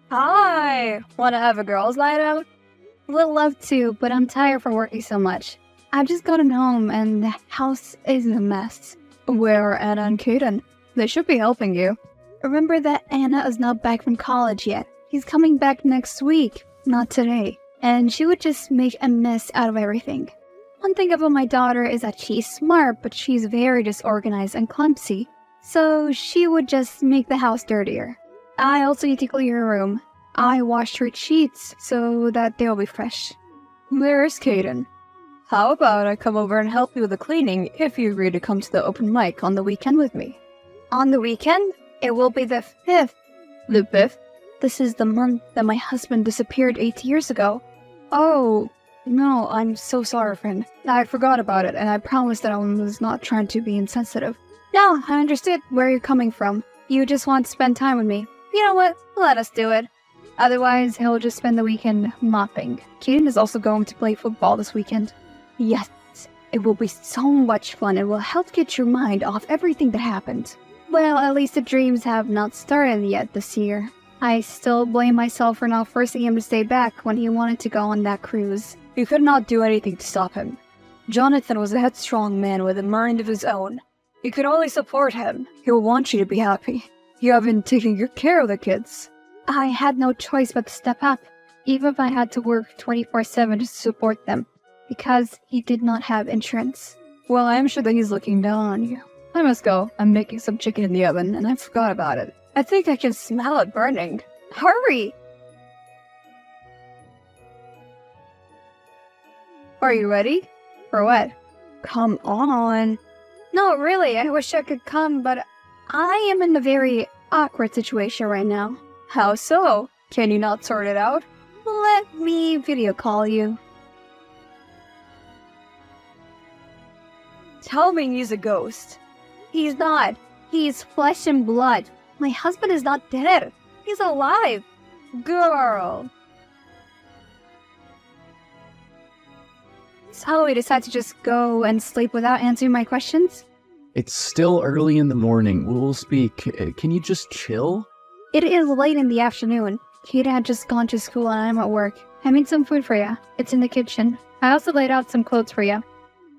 Hi! Wanna have a girls' night out? Would love to, but I'm tired from working so much. I've just gotten home and the house is a mess. Where are Anna and Kaden? They should be helping you. Remember that Anna is not back from college yet. He's coming back next week, not today. And she would just make a mess out of everything. One thing about my daughter is that she's smart, but she's very disorganized and clumsy. So she would just make the house dirtier. I also need to clean her room. I washed her sheets so that they'll be fresh. Where's Kaden? How about I come over and help you with the cleaning if you agree to come to the open mic on the weekend with me? On the weekend? It will be the 5th. The 5th? This is the month that my husband disappeared 8 years ago. Oh, no, I'm so sorry, friend. I forgot about it, and I promised that I was not trying to be insensitive. No, I understood where you're coming from. You just want to spend time with me. You know what? Let us do it. Otherwise, he'll just spend the weekend mopping. Kaden is also going to play football this weekend. Yes, it will be so much fun and will help get your mind off everything that happened. Well, at least the dreams have not started yet this year. I still blame myself for not forcing him to stay back when he wanted to go on that cruise. You could not do anything to stop him. Jonathan was a headstrong man with a mind of his own. You could only support him. He will want you to be happy. You have been taking good care of the kids. I had no choice but to step up, even if I had to work 24/7 to support them, because he did not have insurance. Well, I am sure that he's looking down on you. I must go. I'm making some chicken in the oven, and I forgot about it. I think I can smell it burning. Hurry! Are you ready? For what? Come on. No, really, I wish I could come, but I am in a very awkward situation right now. How so? Can you not sort it out? Let me video call you. Tell me he's a ghost. He's not. He's flesh and blood. My husband is not dead. He's alive. Girl. So we decide to just go and sleep without answering my questions? It's still early in the morning. We'll speak. Can you just chill? It is late in the afternoon. Kate had just gone to school and I'm at work. I made some food for you. It's in the kitchen. I also laid out some clothes for you.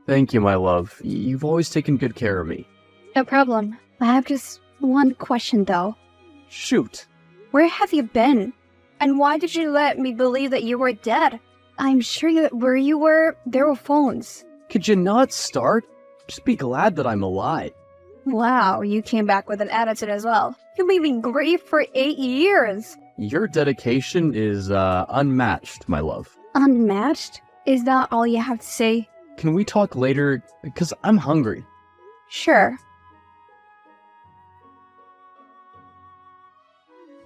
Thank you, my love. You've always taken good care of me. No problem. I have just one question, though. Shoot. Where have you been? And why did you let me believe that you were dead? I'm sure that where you were, there were phones. Could you not start? Just be glad that I'm alive. Wow, you came back with an attitude as well. You made me grieve for 8 years. Your dedication is, unmatched, my love. Unmatched? Is that all you have to say? Can we talk later? Because I'm hungry. Sure.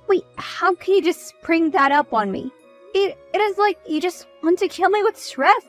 Wait, how can you just spring that up on me? It is like you just want to kill me with stress.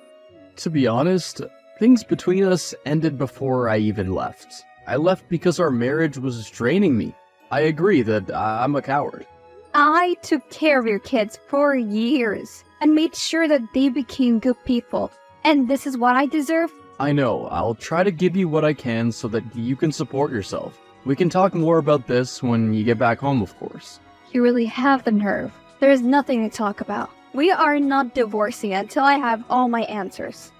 To be honest, things between us ended before I even left. I left because our marriage was draining me. I agree that I'm a coward. I took care of your kids for years and made sure that they became good people. And this is what I deserve? I know. I'll try to give you what I can so that you can support yourself. We can talk more about this when you get back home, of course. You really have the nerve. There is nothing to talk about. We are not divorcing until I have all my answers.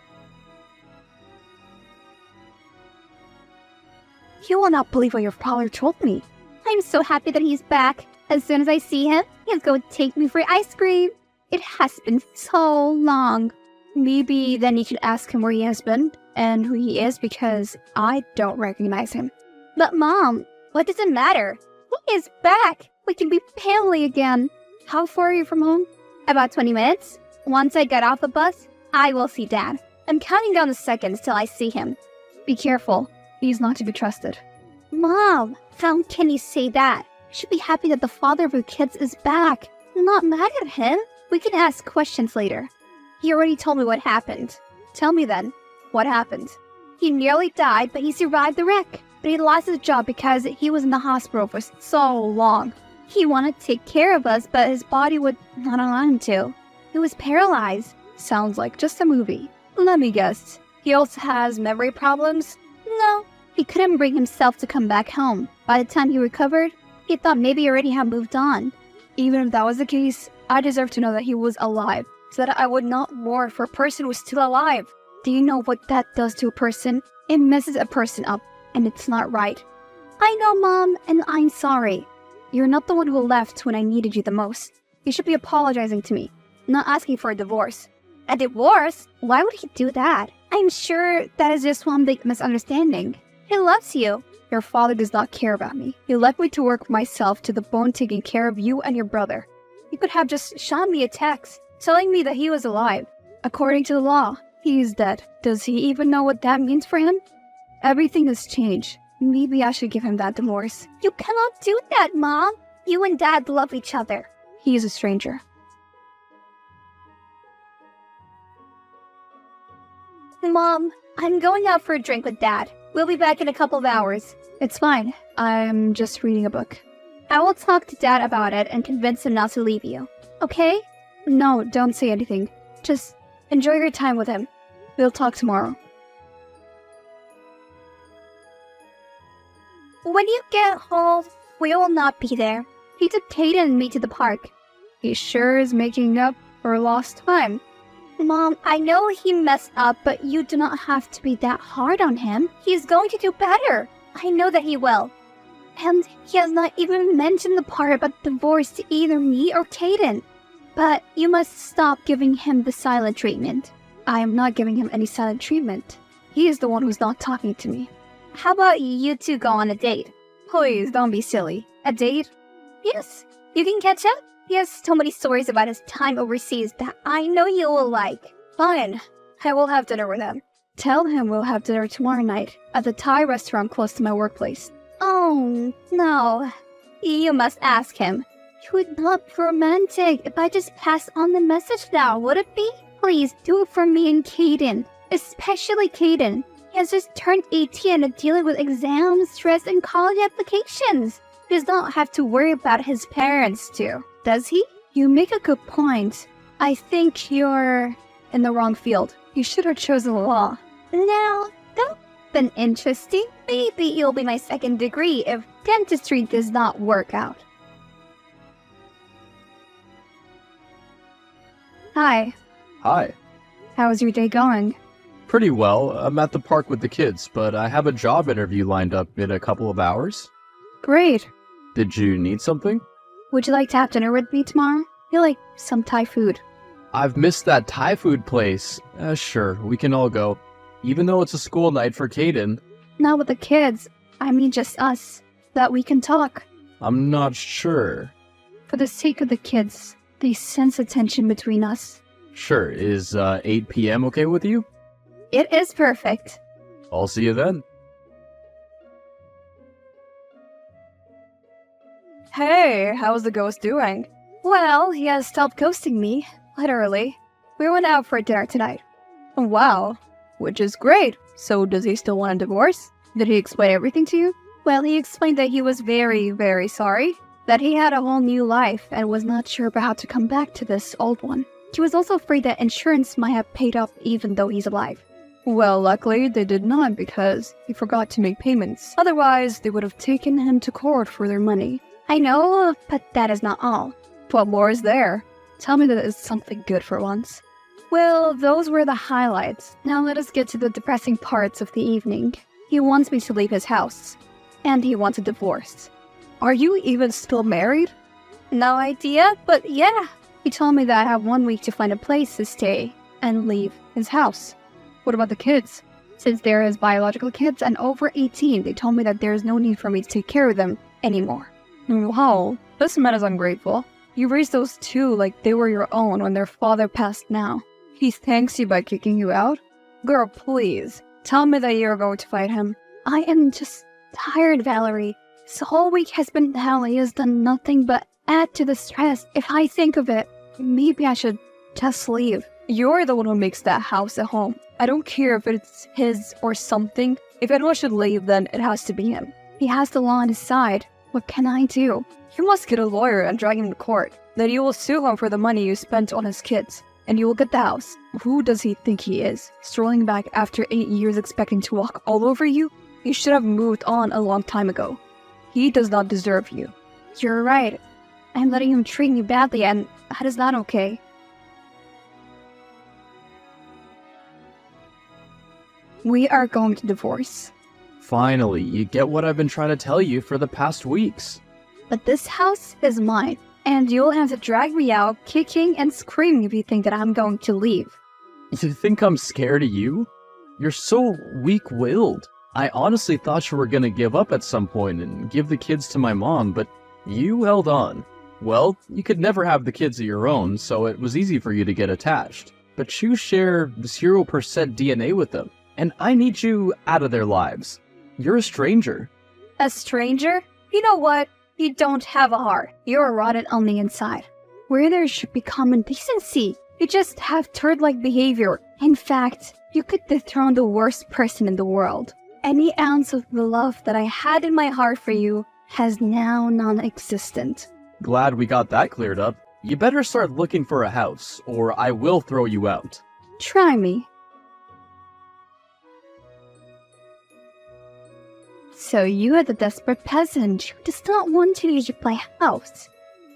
You will not believe what your father told me. I'm so happy that he's back. As soon as I see him, he's going to take me for ice cream. It has been so long. Maybe then you could ask him where he has been and who he is, because I don't recognize him. But Mom, what does it matter? He is back. We can be family again. How far are you from home? About 20 minutes. Once I get off the bus, I will see Dad. I'm counting down the seconds till I see him. Be careful. He's not to be trusted. Mom, how can you say that? You should be happy that the father of your kids is back. I'm not mad at him. We can ask questions later. He already told me what happened. Tell me then, what happened? He nearly died, but he survived the wreck. But he lost his job because he was in the hospital for so long. He wanted to take care of us, but his body would not allow him to. He was paralyzed. Sounds like just a movie. Let me guess. He also has memory problems? No. He couldn't bring himself to come back home. By the time he recovered, he thought maybe he already had moved on. Even if that was the case, I deserve to know that he was alive, so that I would not mourn for a person who's still alive. Do you know what that does to a person? It messes a person up, and it's not right. I know, Mom, and I'm sorry. You're not the one who left when I needed you the most. You should be apologizing to me, not asking for a divorce. A divorce? Why would he do that? I'm sure that is just one big misunderstanding. He loves you. Your father does not care about me. He left me to work myself to the bone taking care of you and your brother. He could have just shot me a text, telling me that he was alive. According to the law, he is dead. Does he even know what that means for him? Everything has changed. Maybe I should give him that divorce. You cannot do that, Mom. You and Dad love each other. He is a stranger. Mom, I'm going out for a drink with Dad. We'll be back in a couple of hours. It's fine. I'm just reading a book. I will talk to Dad about it and convince him not to leave you. Okay? No, don't say anything. Just enjoy your time with him. We'll talk tomorrow. When you get home, we will not be there. He took Kaden and me to the park. He sure is making up for lost time. Mom, I know he messed up, but you do not have to be that hard on him. He's going to do better. I know that he will. And he has not even mentioned the part about divorce to either me or Kaden. But you must stop giving him the silent treatment. I am not giving him any silent treatment. He is the one who's not talking to me. How about you two go on a date? Please, don't be silly. A date? Yes. You can catch up? He has so many stories about his time overseas that I know you will like. Fine. I will have dinner with him. Tell him we'll have dinner tomorrow night at the Thai restaurant close to my workplace. Oh, no. You must ask him. It would not be romantic if I just passed on the message now, would it be? Please do it for me and Kaden. Especially Kaden. He has just turned 18 and dealing with exams, stress, and college applications. He does not have to worry about his parents too. Does he? You make a good point. I think you're in the wrong field. You should have chosen law. Now, that's been interesting. Maybe you'll be my second degree if dentistry does not work out. Hi. Hi. How's your day going? Pretty well. I'm at the park with the kids, but I have a job interview lined up in a couple of hours. Great. Did you need something? Would you like to have dinner with me tomorrow? I like some Thai food. I've missed that Thai food place. Sure, we can all go. Even though it's a school night for Kaden. Not with the kids. I mean just us. That we can talk. I'm not sure. For the sake of the kids, they sense a tension between us. Sure, is 8 p.m. okay with you? It is perfect. I'll see you then. Hey, how's the ghost doing? Well, he has stopped ghosting me, literally. We went out for dinner tonight. Wow, which is great. So does he still want a divorce? Did he explain everything to you? Well, he explained that he was very, very sorry. That he had a whole new life and was not sure about how to come back to this old one. He was also afraid that insurance might have paid off even though he's alive. Well, luckily they did not because he forgot to make payments. Otherwise, they would have taken him to court for their money. I know, but that is not all. What more is there? Tell me that it's something good for once. Well, those were the highlights. Now let us get to the depressing parts of the evening. He wants me to leave his house. And he wants a divorce. Are you even still married? No idea, but yeah. He told me that I have 1 week to find a place to stay and leave his house. What about the kids? Since they're his biological kids and over 18, they told me that there is no need for me to take care of them anymore. Wow, this man is ungrateful. You raised those two like they were your own when their father passed now. He thanks you by kicking you out? Girl, please, tell me that you're going to fight him. I am just tired, Valerie. This whole week has been hell. He has done nothing but add to the stress. If I think of it, maybe I should just leave. You're the one who makes that house a home. I don't care if it's his or something. If anyone should leave, then it has to be him. He has the law on his side. What can I do? You must get a lawyer and drag him to court. Then you will sue him for the money you spent on his kids. And you will get the house. Who does he think he is? Strolling back after 8 years expecting to walk all over you? You should have moved on a long time ago. He does not deserve you. You're right. I'm letting him treat me badly, and that is not okay. We are going to divorce. Finally, you get what I've been trying to tell you for the past weeks. But this house is mine, and you'll have to drag me out, kicking and screaming if you think that I'm going to leave. You think I'm scared of you? You're so weak-willed. I honestly thought you were gonna give up at some point and give the kids to my mom, but you held on. Well, you could never have the kids of your own, so it was easy for you to get attached. But you share 0% DNA with them, and I need you out of their lives. You're a stranger. A stranger? You know what? You don't have a heart. You're rotten on the inside. Where there should be common decency, you just have turd-like behavior. In fact, you could dethrone the worst person in the world. Any ounce of the love that I had in my heart for you has now non-existent. Glad we got that cleared up. You better start looking for a house, or I will throw you out. Try me. So you are the desperate peasant who does not want to leave my house.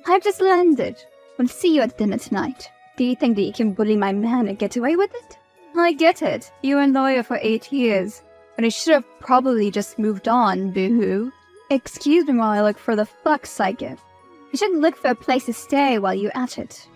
I've just landed. We'll see you at dinner tonight. Do you think that you can bully my man and get away with it? I get it. You were lawyer for 8 years, but I should have probably just moved on, boo-hoo. Excuse me while I look for the fucks I give. You should look for a place to stay while you're at it.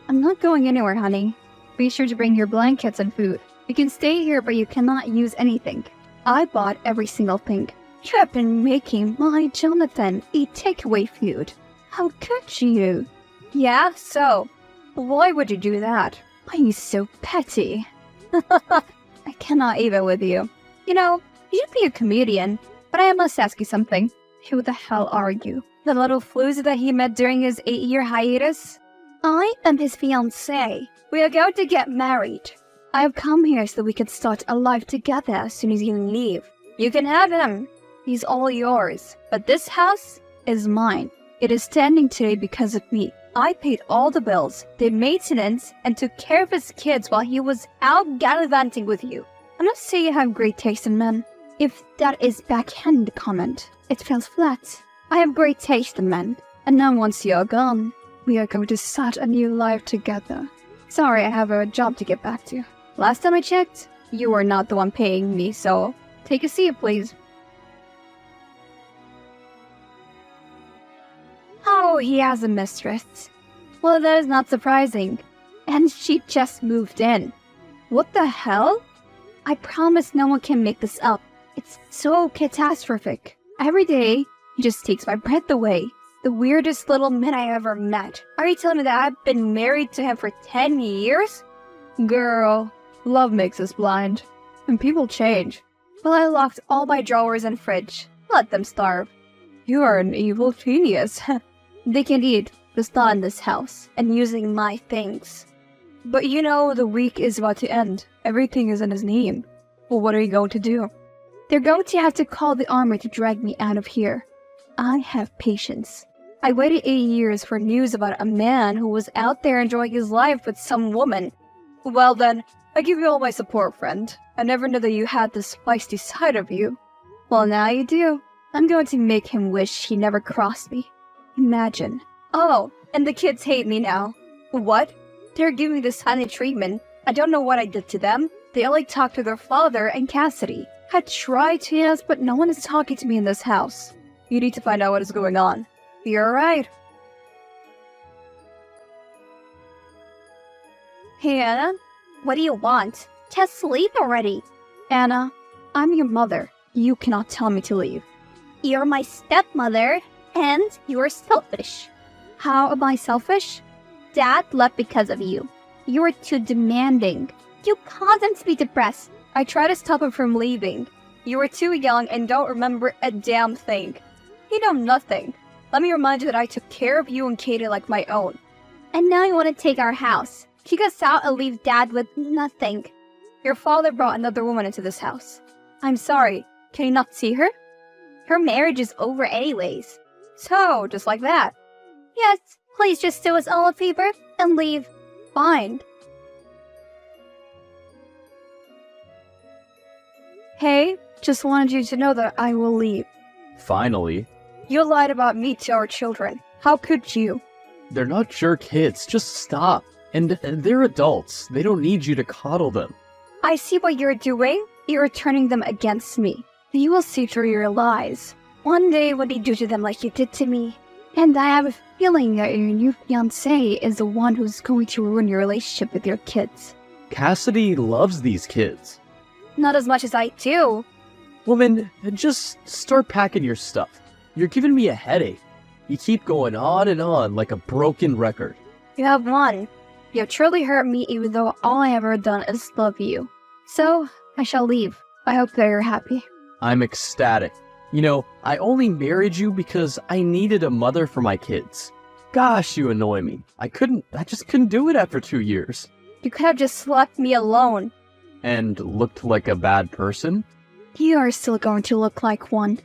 I'm not going anywhere, honey. Be sure to bring your blankets and food. You can stay here, but you cannot use anything. I bought every single thing. You have been making my Jonathan eat takeaway food. How could you? Yeah, so? Why would you do that? Why are you so petty? I cannot even with you. You know, you should be a comedian, but I must ask you something. Who the hell are you? The little floozy that he met during his 8-year hiatus? I am his fiancée. We are going to get married. I have come here so we can start a life together as soon as you leave. You can have him. He's all yours. But this house is mine. It is standing today because of me. I paid all the bills, the maintenance, and took care of his kids while he was out gallivanting with you. I'm not saying you have great taste in men. If that is backhand comment, it feels flat. I have great taste in men, and now once you're gone, we are going to start a new life together. Sorry, I have a job to get back to. Last time I checked, you were not the one paying me, so take a seat, please. Oh, he has a mistress. Well, that is not surprising. And she just moved in. What the hell? I promise no one can make this up. It's so catastrophic. Every day, he just takes my breath away. The weirdest little man I ever met. Are you telling me that I've been married to him for 10 years? Girl, love makes us blind. And people change. Well, I locked all my drawers and fridge. Let them starve. You are an evil genius. They can eat, just not in this house, and using my things. But you know, the week is about to end. Everything is in his name. Well, what are you going to do? They're going to have to call the army to drag me out of here. I have patience. I waited 8 years for news about a man who was out there enjoying his life with some woman. Well then, I give you all my support, friend. I never knew that you had this feisty side of you. Well, now you do. I'm going to make him wish he never crossed me. Imagine. Oh, and the kids hate me now. What? They're giving me this silent treatment. I don't know what I did to them. They only talk to their father and Cassidy. I tried to ask, but no one is talking to me in this house. You need to find out what is going on. You're right. Hey, Anna. What do you want? Just leave already. Anna, I'm your mother. You cannot tell me to leave. You're my stepmother, and you're selfish. How am I selfish? Dad left because of you. You were too demanding. You caused him to be depressed. I tried to stop him from leaving. You were too young and don't remember a damn thing. You know nothing. Let me remind you that I took care of you and Katie like my own. And now you want to take our house. Kick us out and leave Dad with nothing. Your father brought another woman into this house. I'm sorry. Can you not see her? Her marriage is over anyways. So, just like that. Yes, please just do us all a favor and leave. Fine. Hey, just wanted you to know that I will leave. Finally. You lied about me to our children. How could you? They're not your kids, just stop. And they're adults, they don't need you to coddle them. I see what you're doing. You're turning them against me. You will see through your lies. One day when you do to them like you did to me. And I have a feeling that your new fiancé is the one who's going to ruin your relationship with your kids. Cassidy loves these kids. Not as much as I do. Woman, just start packing your stuff. You're giving me a headache. You keep going on and on like a broken record. You have won. You have truly hurt me even though all I have ever done is love you. So, I shall leave. I hope that you're happy. I'm ecstatic. You know, I only married you because I needed a mother for my kids. Gosh, you annoy me. I just couldn't do it after 2 years. You could have just left me alone. And looked like a bad person? You are still going to look like one.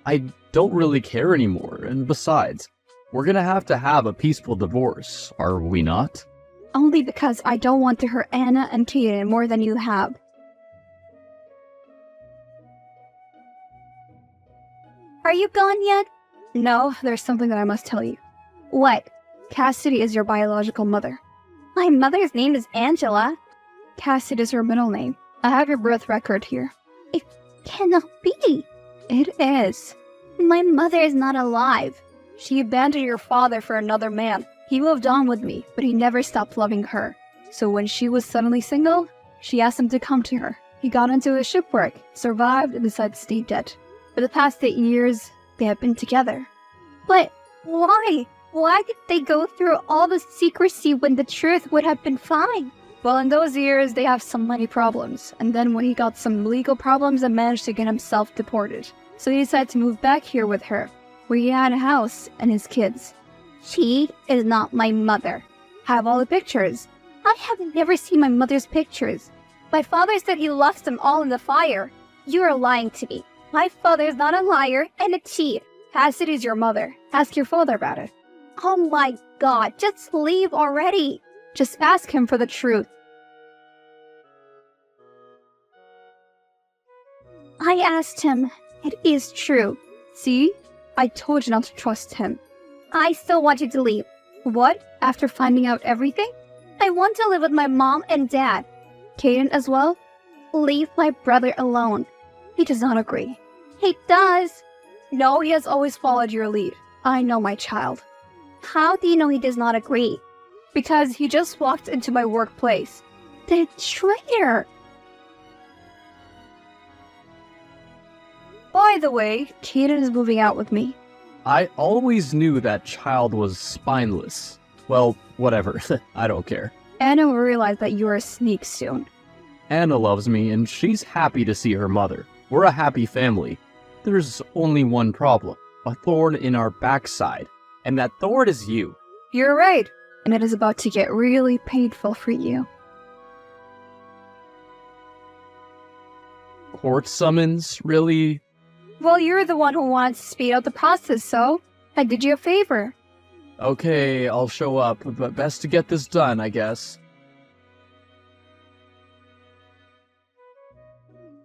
I don't really care anymore, and besides, we're gonna have a peaceful divorce, are we not? Only because I don't want to hurt Anna and Kaden more than you have. Are you gone yet? No, there's something that I must tell you. What? Cassidy is your biological mother. My mother's name is Angela. Cassidy is her middle name. I have your birth record here. It cannot be. It is. My mother is not alive. She abandoned your father for another man. He moved on with me, but he never stopped loving her. So when she was suddenly single, she asked him to come to her. He got into a shipwreck, survived, and decided to stay dead. For the past 8 years, they have been together. But why? Why did they go through all the secrecy when the truth would have been fine? Well, in those years, they have some money problems. And then when he got some legal problems and managed to get himself deported. So he decided to move back here with her, where he had a house and his kids. She is not my mother. I have all the pictures. I have never seen my mother's pictures. My father said he lost them all in the fire. You are lying to me. My father is not a liar and a cheat. Cassidy's your mother. Ask your father about it. Oh my god, just leave already. Just ask him for the truth. I asked him. It is true. See? I told you not to trust him. I still want you to leave. What? After finding out everything? I want to live with my mom and dad. Kaden as well? Leave my brother alone. He does not agree. He does. No, he has always followed your lead. I know my child. How do you know he does not agree? Because he just walked into my workplace. The traitor! By the way, Kaden is moving out with me. I always knew that child was spineless. Well, whatever. I don't care. Anna will realize that you are a sneak soon. Anna loves me, and she's happy to see her mother. We're a happy family. There's only one problem. A thorn in our backside. And that thorn is you. You're right. And it is about to get really painful for you. Court summons? Really? Well, you're the one who wanted to speed up the process, so I did you a favor. Okay, I'll show up, but best to get this done, I guess.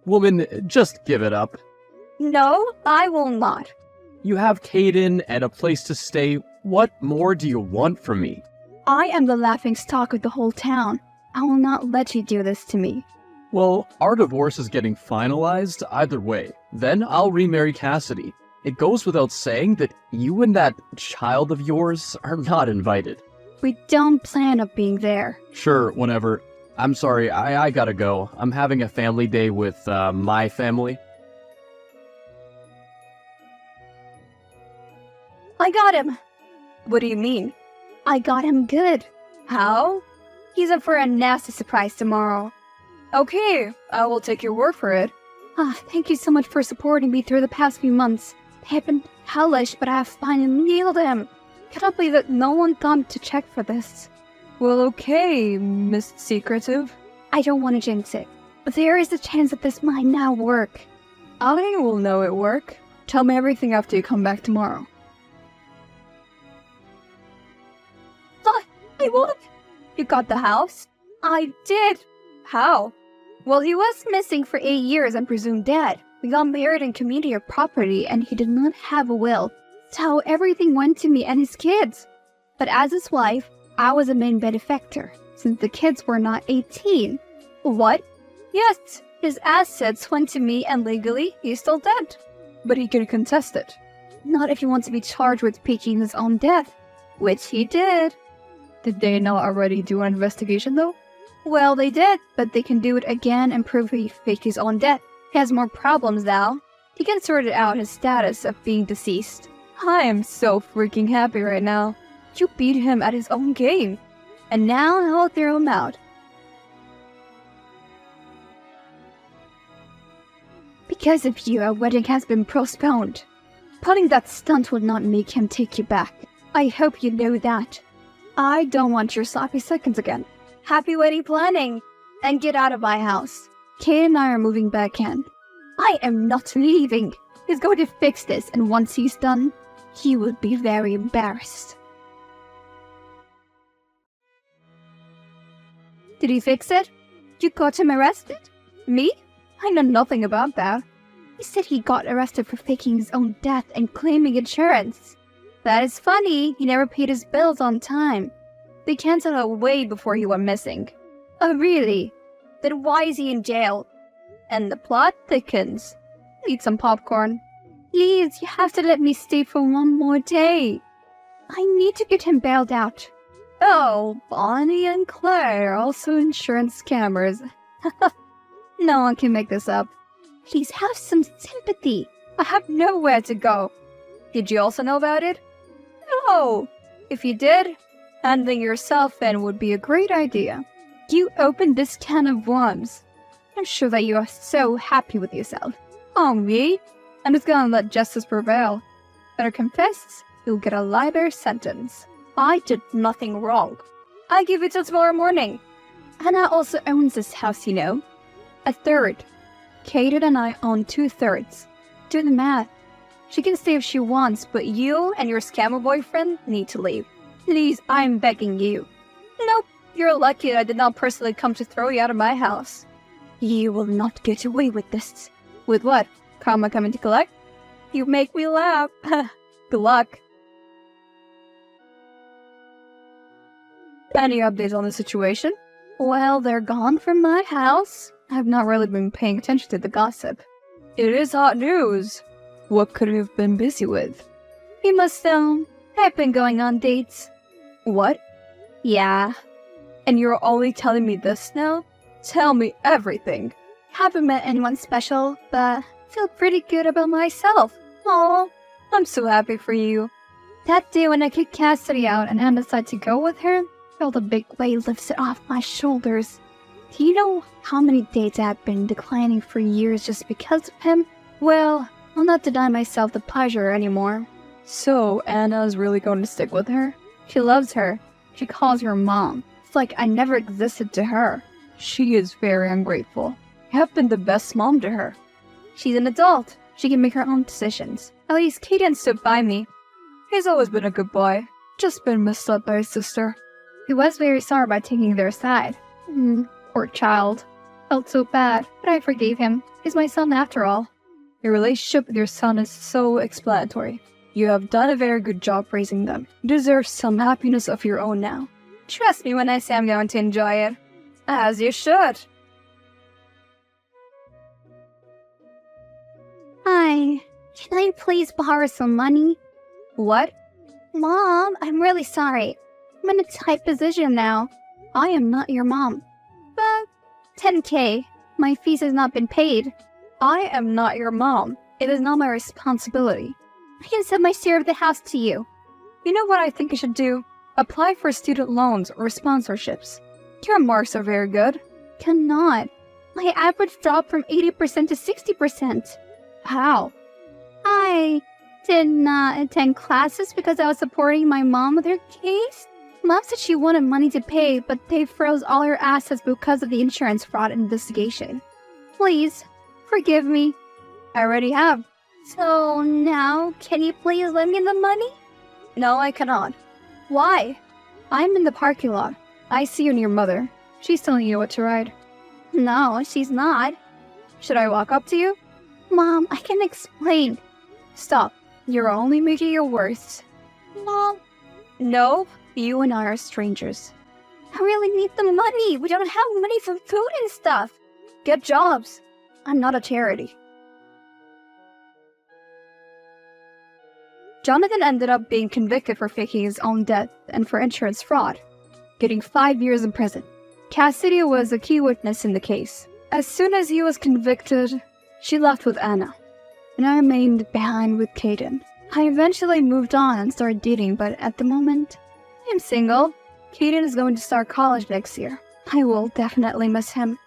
Woman, just give it up. No, I will not. You have Kaden and a place to stay. What more do you want from me? I am the laughing stock of the whole town. I will not let you do this to me. Well, our divorce is getting finalized either way. Then I'll remarry Cassidy. It goes without saying that you and that child of yours are not invited. We don't plan on being there. Sure, whenever. I'm sorry, I gotta go. I'm having a family day with, my family. I got him. What do you mean? I got him good. How? He's up for a nasty surprise tomorrow. Okay, I will take your word for it. Thank you so much for supporting me through the past few months. They have been hellish, but I have finally nailed him. Cannot believe that no one thought to check for this. Well, okay, Miss Secretive. I don't want to jinx it, but there is a chance that this might now work. I will know it work. Tell me everything after you come back tomorrow. I won't. You got the house? I did. How? Well, he was missing for 8 years and presumed dead. We got married in community of property and he did not have a will. So everything went to me and his kids. But as his wife, I was a main benefactor, since the kids were not 18. What? Yes, his assets went to me and legally, he's still dead. But he can contest it. Not if he wants to be charged with faking his own death, which he did. Did they not already do an investigation though? Well, they did, but they can do it again and prove he faked his own death. He has more problems now. He can sort it out his status of being deceased. I am so freaking happy right now. You beat him at his own game. And now I'll throw him out. Because of you, our wedding has been postponed. Pulling that stunt will not make him take you back. I hope you know that. I don't want your sloppy seconds again. Happy wedding planning! And get out of my house. Kate and I are moving back in. I am not leaving. He's going to fix this, and once he's done, he will be very embarrassed. Did he fix it? You got him arrested? Me? I know nothing about that. He said he got arrested for faking his own death and claiming insurance. That is funny. He never paid his bills on time. They canceled it way before he went missing. Oh, really? Then why is he in jail? And the plot thickens. Eat some popcorn. Please, you have to let me stay for one more day. I need to get him bailed out. Oh, Bonnie and Claire, also insurance scammers. No one can make this up. Please have some sympathy. I have nowhere to go. Did you also know about it? No. If you did, handling yourself in would be a great idea. You opened this can of worms. I'm sure that you are so happy with yourself. Oh, me? I'm just gonna let justice prevail. Better confess, you'll get a lighter sentence. I did nothing wrong. I give it till tomorrow morning. Anna also owns this house, you know. A third. Kaden and I own 2/3. Do the math. She can stay if she wants, but you and your scammer boyfriend need to leave. Please, I'm begging you. Nope, you're lucky I did not personally come to throw you out of my house. You will not get away with this. With what? Karma coming to collect? You make me laugh. Good luck. Any updates on the situation? Well, they're gone from my house. I've not really been paying attention to the gossip. It is hot news. What could you have been busy with? You must know. I've been going on dates. What? Yeah. And you're only telling me this now? Tell me everything. Haven't met anyone special, but feel pretty good about myself. Aw, I'm so happy for you. That day when I kicked Cassidy out and Anna decided to go with her, felt a big weight lifted off my shoulders. Do you know how many dates I've been declining for years just because of him? Well, I'll not deny myself the pleasure anymore. So, Anna's really going to stick with her? She loves her. She calls her mom. It's like I never existed to her. She is very ungrateful. I have been the best mom to her. She's an adult. She can make her own decisions. At least Kaden stood by me. He's always been a good boy. Just been misled by his sister. He was very sorry about taking their side. Poor child. Felt so bad, but I forgave him. He's my son after all. Your relationship with your son is so explanatory. You have done a very good job raising them. You deserve some happiness of your own now. Trust me when I say I'm going to enjoy it. As you should. Hi. Can I please borrow some money? What? Mom, I'm really sorry. I'm in a tight position now. I am not your mom. But 10K. My fees has not been paid. I am not your mom. It is not my responsibility. I can send my share of the house to you. You know what I think you should do? Apply for student loans or sponsorships. Your marks are very good. Cannot. My average dropped from 80% to 60%. How? I did not attend classes because I was supporting my mom with her case. Mom said she wanted money to pay, but they froze all her assets because of the insurance fraud investigation. Please, forgive me. I already have. So now, can you please lend me the money? No, I cannot. Why? I'm in the parking lot. I see you and your mother. She's telling you what to ride. No, she's not. Should I walk up to you? Mom, I can explain. Stop. You're only making it worse. Mom. No, You and I are strangers. I really need the money. We don't have money for food and stuff. Get jobs. I'm not a charity. Jonathan ended up being convicted for faking his own death and for insurance fraud, getting 5 years in prison. Cassidy was a key witness in the case. As soon as he was convicted, she left with Anna, and I remained behind with Caden. I eventually moved on and started dating, but at the moment, I'm single. Caden is going to start college next year. I will definitely miss him.